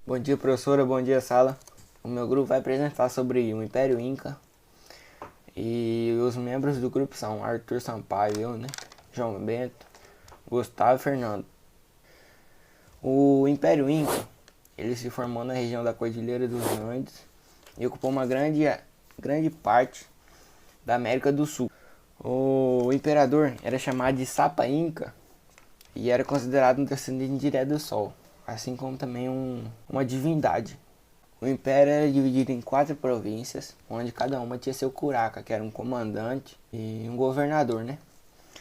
Bom dia, professora. Bom dia, sala. O meu grupo vai apresentar sobre o Império Inca e os membros do grupo são Arthur Sampaio, eu, né? João Bento, Gustavo e Fernando. O Império Inca, ele se formou na região da Cordilheira dos Andes e ocupou uma grande parte da América do Sul. O imperador era chamado de Sapa Inca e era considerado um descendente direto do Sol, assim como também uma divindade. O império era dividido em 4 províncias, onde cada uma tinha seu curaca, que era um comandante e um governador, né?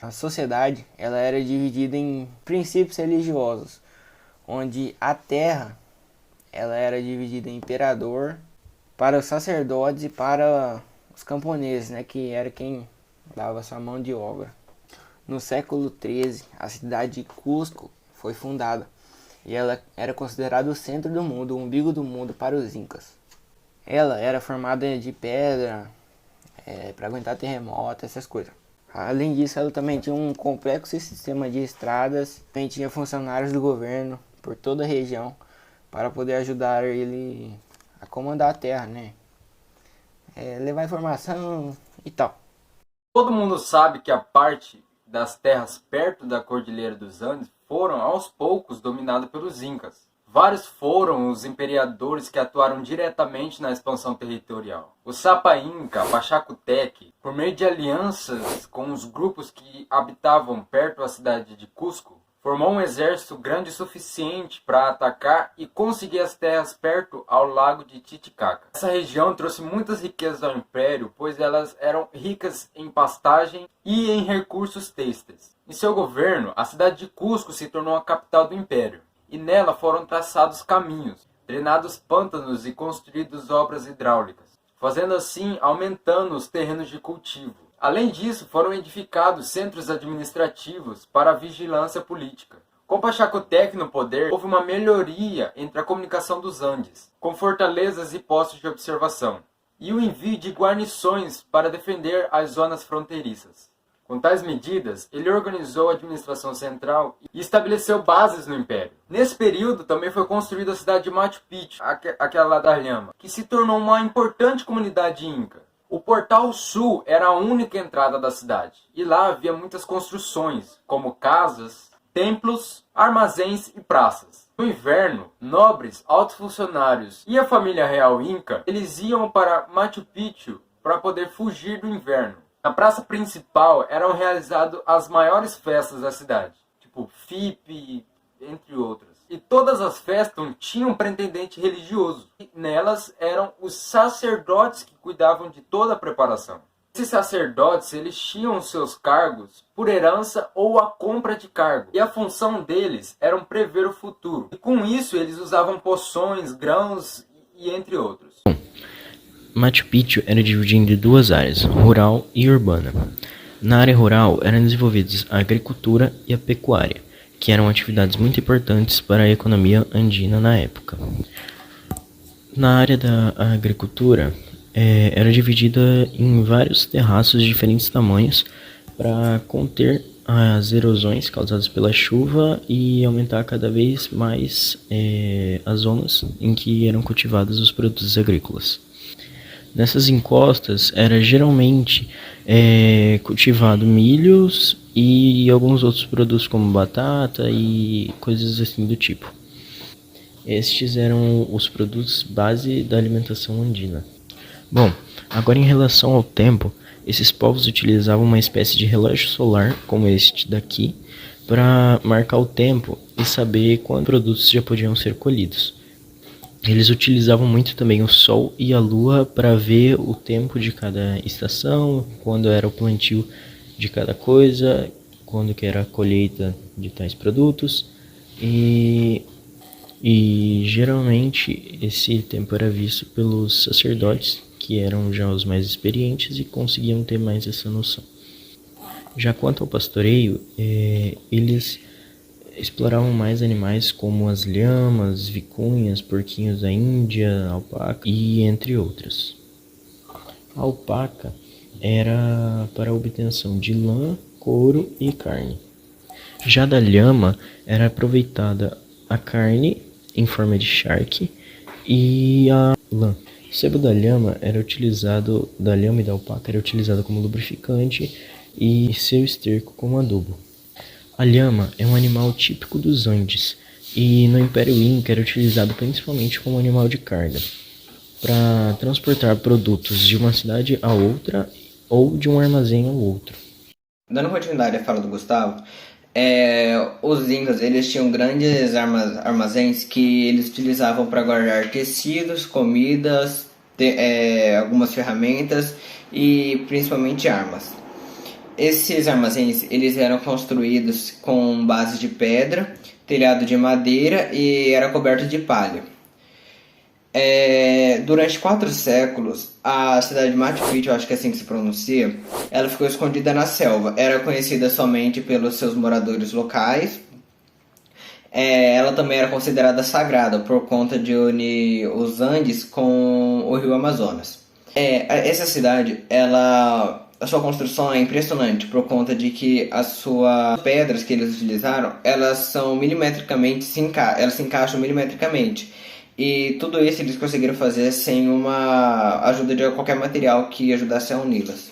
A sociedade, ela era dividida em princípios religiosos, onde a terra, ela era dividida em imperador, para os sacerdotes e para os camponeses, né? Que era quem dava sua mão de obra. No século XIII, a cidade de Cusco foi fundada e ela era considerada o centro do mundo, o umbigo do mundo para os incas. Ela era formada de pedra, para aguentar terremoto, essas coisas. Além disso, ela também tinha um complexo sistema de estradas, também tinha funcionários do governo por toda a região para poder ajudar ele a comandar a terra, né? Levar informação e tal. Todo mundo sabe que a parte das terras perto da Cordilheira dos Andes foram aos poucos dominadas pelos Incas. Vários foram os imperadores que atuaram diretamente na expansão territorial. O Sapa Inca, Pachacutec, por meio de alianças com os grupos que habitavam perto da cidade de Cusco, formou um exército grande o suficiente para atacar e conseguir as terras perto ao lago de Titicaca. Essa região trouxe muitas riquezas ao império, pois elas eram ricas em pastagem e em recursos têxteis. Em seu governo, a cidade de Cusco se tornou a capital do império, e nela foram traçados caminhos, drenados pântanos e construídas obras hidráulicas, fazendo assim aumentando os terrenos de cultivo. Além disso, foram edificados centros administrativos para a vigilância política. Com Pachacutec no poder, houve uma melhoria entre a comunicação dos Andes, com fortalezas e postos de observação, e o envio de guarnições para defender as zonas fronteiriças. Com tais medidas, ele organizou a administração central e estabeleceu bases no império. Nesse período, também foi construída a cidade de Machu Picchu, aquela lá da Lhama, que se tornou uma importante comunidade inca. O Portal Sul era a única entrada da cidade, e lá havia muitas construções, como casas, templos, armazéns e praças. No inverno, nobres, altos funcionários e a família real inca, eles iam para Machu Picchu para poder fugir do inverno. Na praça principal eram realizadas as maiores festas da cidade, tipo FIP, entre outras. E todas as festas tinham um pretendente religioso. E nelas eram os sacerdotes que cuidavam de toda a preparação. Esses sacerdotes, eles tinham seus cargos por herança ou a compra de cargo. E a função deles era prever o futuro. E com isso eles usavam poções, grãos e entre outros. Machu Picchu era dividido em 2 áreas, rural e urbana. Na área rural eram desenvolvidas a agricultura e a pecuária, que eram atividades muito importantes para a economia andina na época. Na área da agricultura, era dividida em vários terraços de diferentes tamanhos para conter as erosões causadas pela chuva e aumentar cada vez mais as zonas em que eram cultivados os produtos agrícolas. Nessas encostas era geralmente cultivado milhos e alguns outros produtos como batata e coisas assim do tipo. Estes eram os produtos base da alimentação andina. Bom, agora em relação ao tempo, esses povos utilizavam uma espécie de relógio solar, como este daqui, para marcar o tempo e saber quando produtos já podiam ser colhidos. Eles utilizavam muito também o sol e a lua para ver o tempo de cada estação, quando era o plantio de cada coisa, quando que era a colheita de tais produtos. E geralmente esse tempo era visto pelos sacerdotes, que eram já os mais experientes e conseguiam ter mais essa noção. Já quanto ao pastoreio, eles exploravam mais animais como as lhamas, vicunhas, porquinhos da Índia, alpaca e entre outros. A alpaca era para a obtenção de lã, couro e carne. Já da lhama era aproveitada a carne em forma de charque e a lã. O sebo da lhama e da alpaca era utilizado como lubrificante e seu esterco como adubo. A lhama é um animal típico dos Andes e no Império Inca era utilizado principalmente como animal de carga para transportar produtos de uma cidade a outra ou de um armazém ao outro. Dando continuidade à fala do Gustavo, os incas eles tinham grandes armazéns que eles utilizavam para guardar tecidos, comidas, algumas ferramentas e principalmente armas. Esses armazéns eles eram construídos com base de pedra, telhado de madeira e era coberto de palha. Durante 4 séculos, a cidade de Machu Picchu, acho que é assim que se pronuncia, ela ficou escondida na selva. Era conhecida somente pelos seus moradores locais. Ela também era considerada sagrada por conta de unir os Andes com o rio Amazonas. Essa cidade, a sua construção é impressionante por conta de que as suas pedras que eles utilizaram, elas são milimetricamente, elas se encaixam milimetricamente. E tudo isso eles conseguiram fazer sem uma ajuda de qualquer material que ajudasse a uni-las.